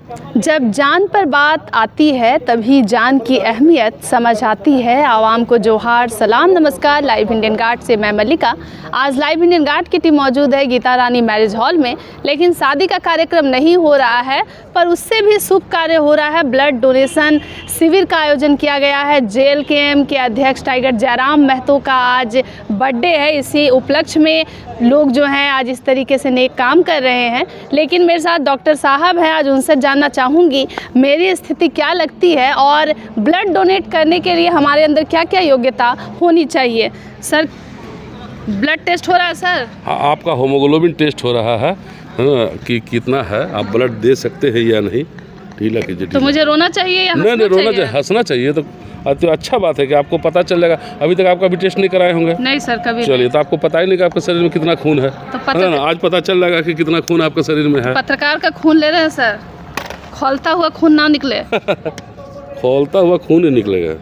जब जान पर बात आती है तभी जान की अहमियत समझ आती है। आवाम को जोहार, सलाम, नमस्कार। लाइव इंडियन गार्ड से मैं मल्लिका। आज लाइव इंडियन गार्ड की टीम मौजूद है गीता रानी मैरिज हॉल में, लेकिन शादी का कार्यक्रम नहीं हो रहा है, पर उससे भी शुभ कार्य हो रहा है। ब्लड डोनेशन शिविर का आयोजन किया गया है। JLKM के अध्यक्ष टाइगर जयराम महतो का आज बर्थडे है। इसी उपलक्ष्य में लोग जो हैं आज इस तरीके से नेक काम कर रहे हैं। लेकिन मेरे साथ डॉक्टर साहब हैं, आज उनसे जानना चाहूँगी मेरी स्थिति क्या लगती है और ब्लड डोनेट करने के लिए हमारे अंदर क्या क्या योग्यता होनी चाहिए। सर, ब्लड टेस्ट हो रहा है सर? हाँ, आपका होमोग्लोबिन टेस्ट हो रहा है कि कितना है, आप ब्लड दे सकते हैं या नहीं। ढीला कीजिए। तो मुझे रोना चाहिए या नहीं, रोना चाहिए, हंसना चाहिए। तो अच्छा बात है कि आपको पता चल जाएगा। अभी तक आप कभी टेस्ट नहीं कराए होंगे? नहीं सर, कभी। चलिए, तो आपको पता ही नहीं कि आपके शरीर में कितना खून है, तो ना? आज पता चल जाएगा कि कितना खून आपके शरीर में है। पत्रकार का खून ले रहे हैं सर, खौलता हुआ खून ना निकले। खौलता हुआ खून ही निकलेगा।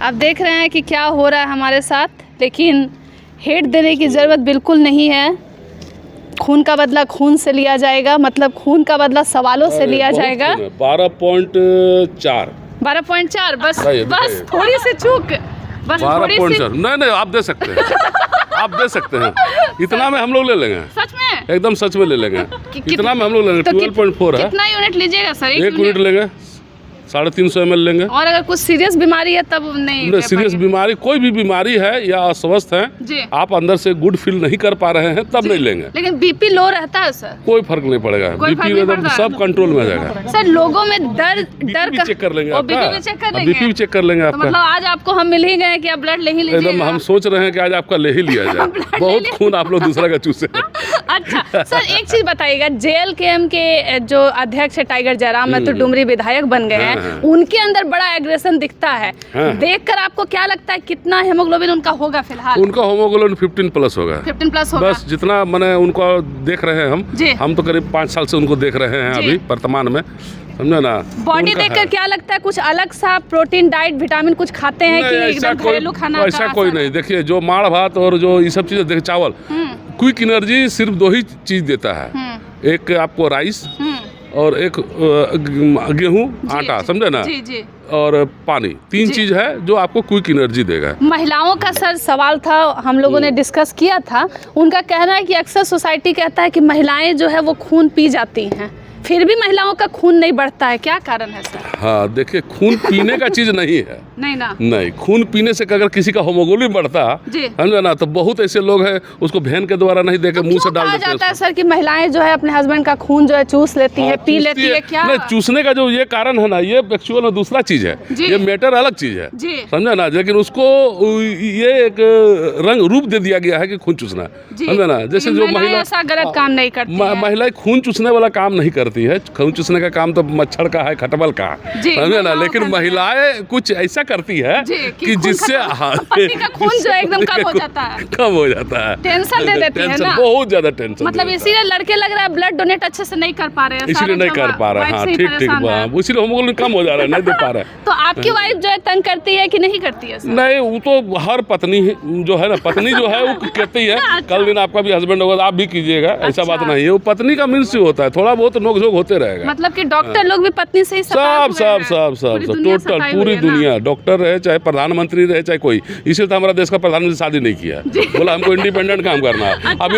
आप देख रहे हैं कि क्या हो रहा है हमारे साथ, लेकिन हेट देने की ज़रूरत बिल्कुल नहीं है। खून का बदला खून से लिया जाएगा, मतलब खून का बदला सवालों से लिया जाएगा। 12.4 12.4 बस थोड़ी सी चूक, बस थोड़ी सी। नहीं, आप दे सकते हैं। आप दे सकते हैं। इतना में हम लोग ले लेंगे। सच में? एकदम सच में ले लेंगे। इतना में हम लोग लेंगे। 12.4 है। कितना यूनिट लीजिएगा सर? 1 यूनिट लेंगे, 350 ml लेंगे। और अगर कुछ सीरियस बीमारी है तब नहीं? सीरियस बीमारी, कोई भी बीमारी है या अस्वस्थ है, आप अंदर से गुड फील नहीं कर पा रहे हैं, तब नहीं लेंगे। लेकिन बीपी लो रहता है सर? कोई फर्क नहीं पड़ेगा, बीपी एकदम सब कंट्रोल में आ जाएगा सर। लोगों में डर का चेक कर लेंगे, बीपी भी चेक कर लेंगे। बीपी भी चेक कर लेंगे आपका। मतलब आज आपको हम मिल ही गए कि आप ब्लड ले ही लीजिएगा। एकदम हम सोच रहे हैं कि आज आपका ले ही लिया जाए। बहुत खून आप लोग दूसरा का चूसे। अच्छा सर, एक चीज बताइएगा, JLKM के जो अध्यक्ष है टाइगर जयराम महतो, डुमरी विधायक बन गए हैं, उनके अंदर बड़ा एग्रेशन दिखता है। देखकर आपको क्या लगता है कितना हेमोग्लोबिन उनका होगा फिलहाल? उनका होमोग्लोबिन 15+ होगा। 15+ होगा। बस जितना मैंने उनको देख रहे हैं हम तो करीब 5 साल से उनको देख रहे हैं अभी वर्तमान में, समझे ना। बॉडी देखकर क्या लगता है कुछ अलग सा प्रोटीन डाइट विटामिन कुछ खाते हैं कि एकदम घरेलू खाना? ऐसा कोई नहीं। देखिए, जो माड़ भात और जो ये सब चीजें, देखिए चावल, क्विक एनर्जी सिर्फ 2 ही चीज देता है। एक आपको राइस और एक गेहूं आटा, समझे ना, और पानी। 3 चीज है जो आपको क्विक एनर्जी देगा। महिलाओं का सर सवाल था, हम लोगों ने डिस्कस किया था। उनका कहना है कि अक्सर सोसाइटी कहता है कि महिलाएं जो है वो खून पी जाती हैं, फिर भी महिलाओं का खून नहीं बढ़ता है, क्या कारण है सर? हाँ, देखिए, खून पीने का चीज नहीं है। नहीं ना? नहीं, खून पीने से अगर किसी का होमोग्लोबिन बढ़ता, समझे ना, तो बहुत ऐसे लोग हैं उसको बहन के द्वारा नहीं देकर मुंह से डाल देते हैं। जाता है सर कि महिलाएं जो है अपने हस्बैंड का खून जो है चूस लेती है, पी लेती है, क्या? नहीं, चूसने का जो ये कारण है ना, ये एक्चुअल में दूसरा चीज है। ये मैटर अलग चीज है, समझे ना। लेकिन उसको ये एक रंग रूप दे दिया गया है कि खून चूसना, समझे ना। जैसे जो महिला ऐसा गलत काम नहीं करती, महिलाएं खून चूसने वाला काम नहीं करती है। खून चूसने का काम तो मच्छर का है, खटमल का, समझे ना। लेकिन महिलाएं कुछ ऐसा करती है कि जिससे खून जो एकदम कम हो जाता है, टेंशन दे देती है ना, बहुत ज्यादा टेंशन। मतलब इसीलिए लड़के लग रहा है ब्लड डोनेट अच्छे से नहीं कर पा रहे हैं, इसीलिए नहीं कर पा रहे हैं। हाँ, ठीक, इसीलिए होमोग्लोबिन कम हो जा रहा है, नहीं दे पा रहे हैं। तो आपकी वाइफ जो है तंग करती है कि नहीं करती है? नहीं, वो तो हर पत्नी जो है ना, पत्नी जो है वो कहती है। कल दिन आपका भी हस्बैंड होगा, आप भी कीजिएगा, ऐसा बात नहीं है। वो पत्नी का मीन्स होता है, थोड़ा बहुत नोक-झोंक होते रहेगा। मतलब कि डॉक्टर लोग भी पत्नी से ही सब टोटल पूरी दुनिया, डॉक्टर रहे चाहे प्रधानमंत्री रहे चाहे कोई। इसीलिए तो हमारा देश का प्रधानमंत्री शादी नहीं किया, बोला हमको इंडिपेंडेंट काम करना है।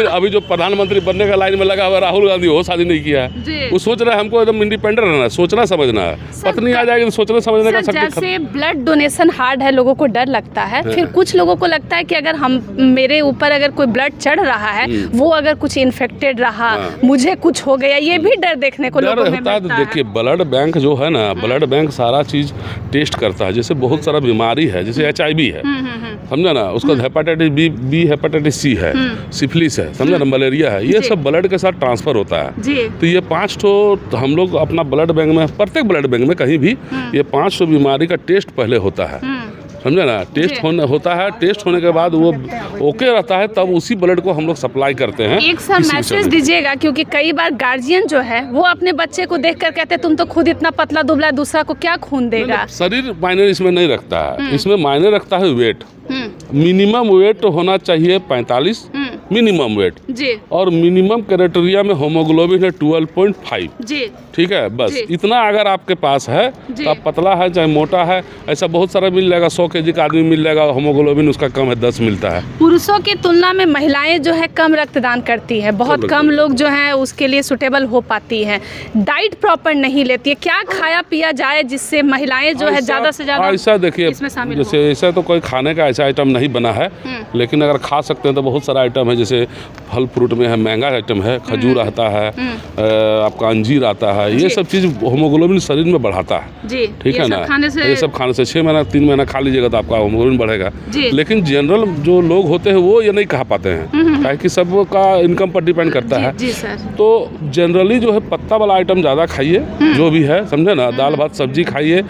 अभी जो प्रधानमंत्री बनने का लाइन में लगा हुआ राहुल गांधी, वो शादी नहीं किया है। वो सोच रहा है हमको एकदम इंडिपेंडेंट रहना है, सोचना समझना है। पत्नी आ जाएगी तो सोचना समझने का शक्ति। जैसे ब्लड डोनेशन हार्ड है, लोगों को डर लगता है, फिर कुछ लोगों को लगता है कि अगर मेरे ऊपर अगर कोई ब्लड चढ़ रहा है, वो अगर कुछ इन्फेक्टेड रहा, मुझे कुछ हो गया, ये भी डर देखने को लोगों में मिलता है। देखिए, ब्लड बैंक जो है ना, ब्लड बैंक सारा चीज टेस्ट करता है। जैसे बहुत सारा बीमारी है, जैसे HIV है, समझा ना, उसका हेपेटाइटिस बी, हेपेटाइटिस C है, सिफिलिस है, समझा ना, मलेरिया है, ये सब ब्लड के साथ ट्रांसफर होता है। तो ये 5 ठो हम लोग अपना ब्लड बैंक में, प्रत्येक ब्लड बैंक में कहीं भी ये 500 बीमारी का टेस्ट पहले होता है, समझे ना। टेस्ट होता है, टेस्ट होने के बाद वो ओके रहता है, तब उसी ब्लड को हम लोग सप्लाई करते हैं। एक सर मैसेज दीजिएगा, क्योंकि कई बार गार्जियन जो है वो अपने बच्चे को देखकर कहते हैं तुम तो खुद इतना पतला दुबला है, दूसरा को क्या खून देगा। शरीर मायने इसमें नहीं रखता है, इसमें मायने रखता है वेट। मिनिमम वेट होना चाहिए 45, मिनिमम वेट, जी और मिनिमम क्राइटेरिया में हीमोग्लोबिन है 12.5। जी ठीक है, बस जी। इतना अगर आपके पास है जी। तो आप पतला है चाहे मोटा है, ऐसा बहुत सारा मिल जाएगा। 100 kg का आदमी मिल जाएगा, हीमोग्लोबिन उसका कम है, 10 मिलता है। पुरुषों की तुलना में महिलाएं जो है कम रक्तदान करती हैं, बहुत कम लोग जो हैं उसके लिए सुटेबल हो पाती हैं, डाइट प्रॉपर नहीं लेती है। क्या खाया पिया जाए जिससे महिलाएं जो है ज़्यादा से ज़्यादा ऐसा देखिए, इसमें शामिल जैसे ऐसा तो कोई खाने का ऐसा आइटम नहीं बना है, लेकिन अगर खा सकते हैं तो बहुत सारा आइटम है। जैसे फल फ्रूट में है, महंगा आइटम है, खजूर आता है, आपका अंजीर आता है, ये सब चीज़ हीमोग्लोबिन शरीर में बढ़ाता है। जी, ठीक है ना, ये सब खाने से 6 महीना 3 महीना खा लीजिएगा तो आपका हीमोग्लोबिन बढ़ेगा। लेकिन जनरल जो लोग होते हैं वो ये नहीं खा पाते हैं, ताकि सबका इनकम पर डिपेंड करता है। जी सर। तो जनरली जो है पत्ता वाला आइटम ज़्यादा खाइए, जो भी है, समझे ना, दाल भात सब्जी खाइए,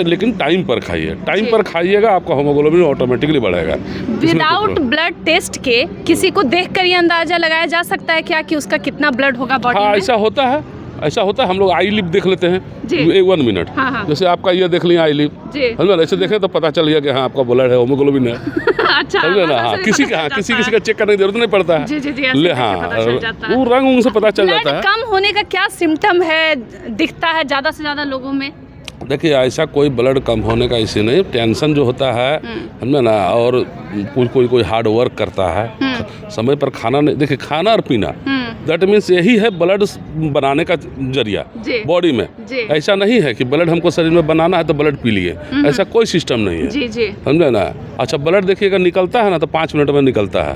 लेकिन टाइम पर खाइए। टाइम पर खाइएगा, आपका हीमोग्लोबिन ऑटोमेटिकली बढ़ेगा। विदाउट ब्लड टेस्ट के किसी को देखकर ये अंदाजा लगाया जा सकता है क्या कि उसका कितना ब्लड होगा बॉडी हाँ, में? ऐसा होता है, ऐसा होता है। हम लोग आई लिप देख लेते हैं, जी। 1 मिनट। हाँ। जैसे आपका ये देख लिया आई लिप, जी। समझे ना, ऐसे देखें तो पता चल गया कि हाँ आपका ब्लड है, हीमोग्लोबिन है। अच्छा, समझे ना, हाँ, किसी का चेक करने की जरूरत नहीं पड़ता है। जी, ऐसे ले, करके हाँ, पता चल जाता है। वो रंग से पता चल ब्लड जाता है। कम होने का क्या सिम्टम है, दिखता है ज़्यादा से ज़्यादा लोगों में? देखिए, ऐसा कोई ब्लड कम होने का इश्यू नहीं, टेंशन जो होता है, समझे ना, और कोई हार्ड वर्क करता है, समय पर खाना नहीं, देखिए खाना और पीना, दैट मीन्स यही है ब्लड बनाने का जरिया बॉडी में। ऐसा नहीं है कि ब्लड हमको शरीर में बनाना है तो ब्लड पी लिए, ऐसा कोई सिस्टम नहीं है। जी। समझे ना। अच्छा, ब्लड देखिएगा निकलता है ना तो 5 मिनट में निकलता है,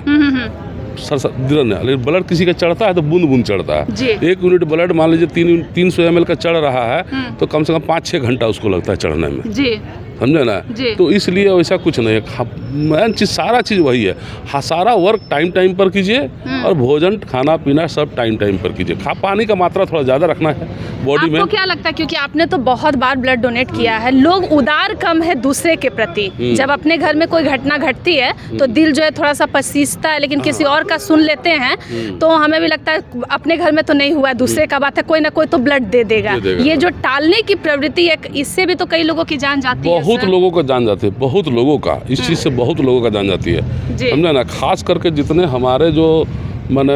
लेकिन ब्लड किसी का चढ़ता है तो बूंद बूंद चढ़ता है। 1 यूनिट ब्लड मान लीजिए 300 ml का चढ़ रहा है तो कम से कम 5-6 घंटा उसको लगता है चढ़ने में। जी। समझे ना। तो इसलिए वैसा कुछ नहीं है, मेन चीज़ सारा चीज़ वही है। हाँ, सारा वर्क टाइम पर कीजिए, और भोजन खाना पीना सब टाइम पर कीजिए। पानी का मात्रा थोड़ा ज़्यादा रखना है बॉडी में। आपको क्या लगता है, क्योंकि आपने तो बहुत बार ब्लड डोनेट किया है, लोग उदार कम है दूसरे के प्रति? जब अपने घर में कोई घटना घटती है तो दिल जो है थोड़ा सा पसीजता है, लेकिन किसी और का सुन लेते हैं तो हमें भी लगता है अपने घर में तो नहीं हुआ, दूसरे का बात है, कोई ना कोई तो ब्लड दे देगा। ये जो टालने की प्रवृत्ति है, इससे भी तो कई लोगों की जान जाती है। बहुत लोगों का जान जाती है, बहुत लोगों का, इस चीज़ से बहुत लोगों का जान जाती है। समझे ना। खास करके जितने हमारे जो माने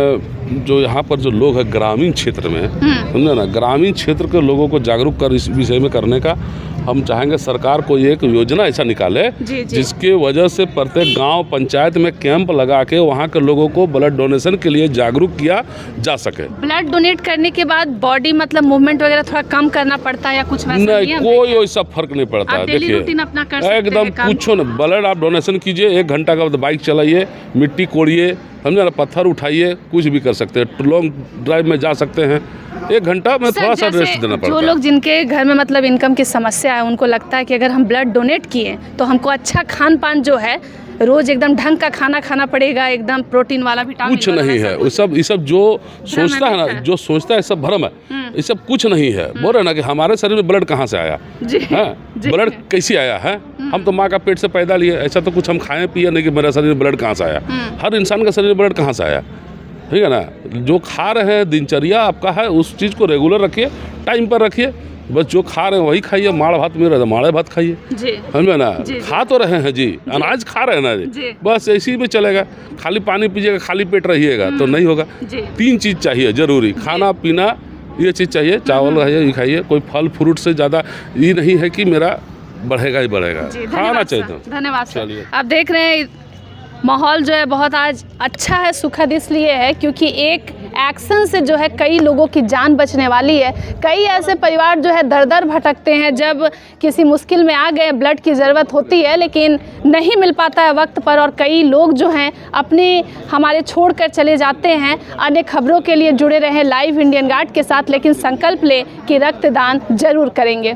जो यहाँ पर जो लोग हैं ग्रामीण क्षेत्र में, समझे ना, ग्रामीण क्षेत्र के लोगों को जागरूक कर इस विषय में करने का हम चाहेंगे। सरकार को एक योजना ऐसा निकाले जिसके वजह से प्रत्येक गांव पंचायत में कैंप लगा के वहाँ के लोगों को ब्लड डोनेशन के लिए जागरूक किया जा सके। ब्लड डोनेट करने के बाद बॉडी मतलब मूवमेंट वगैरह थोड़ा कम करना पड़ता है या कुछ वैसा नहीं? कोई वैसा फर्क नहीं पड़ता है। देखिए, एकदम पूछो ना, ब्लड आप डोनेशन कीजिए, 1 घंटा का बाइक चलाइए, मिट्टी कोड़िए, समझे ना, पत्थर उठाइए, कुछ भी कर सकते हैं, लॉन्ग ड्राइव में जा सकते हैं। 1 घंटा में थोड़ा सा रेस्ट देना पड़ता है। जो लोग जिनके घर में मतलब इनकम की समस्या है, उनको लगता है कि अगर हम ब्लड डोनेट किए तो हमको अच्छा खान पान जो है, रोज एकदम ढंग का खाना खाना पड़ेगा, एकदम प्रोटीन वाला, विटामिन कुछ नहीं है। ये सब जो सोचता है ना, जो सोचता है सब भ्रम है। ये सब कुछ नहीं है। बोल रहे ना कि हमारे शरीर में ब्लड कहाँ से आया है, ब्लड कैसे आया है? हम तो माँ का पेट से पैदा लिए, ऐसा तो कुछ हम खाए पिए नहीं कि मेरा शरीर में ब्लड कहाँ से आया। हर इंसान का शरीर में ब्लड कहाँ से आया, ठीक है ना। जो खा रहे हैं, दिनचर्या आपका है, उस चीज़ को रेगुलर रखिए, टाइम पर रखिए। बस जो खा रहे हैं वही खाइए। माड़ भात मिल रहा है, माड़े भात खाइए, समझे ना। खा तो रहे हैं जी, अनाज खा रहे हैं ना जी, बस इसी में चलेगा। खाली पानी पीजिएगा, खाली पेट रहिएगा तो नहीं होगा। 3 चीज़ चाहिए जरूरी, खाना पीना, ये चीज़ चाहिए। चावल खाइए, ये खाइए, कोई फल फ्रूट से ज़्यादा ये नहीं है कि मेरा बढ़ेगा ही बढ़ेगा, खाना चाहिए। धन्यवाद। चलिए, आप देख रहे हैं माहौल जो है बहुत आज अच्छा है, सुखद इसलिए है क्योंकि एक एक्शन से जो है कई लोगों की जान बचने वाली है। कई ऐसे परिवार जो है दर दर भटकते हैं, जब किसी मुश्किल में आ गए, ब्लड की ज़रूरत होती है लेकिन नहीं मिल पाता है वक्त पर, और कई लोग जो हैं अपने हमारे छोड़कर चले जाते हैं। अन्य खबरों के लिए जुड़े रहें लाइव इंडियन गार्ड के साथ, लेकिन संकल्प लें कि रक्तदान जरूर करेंगे।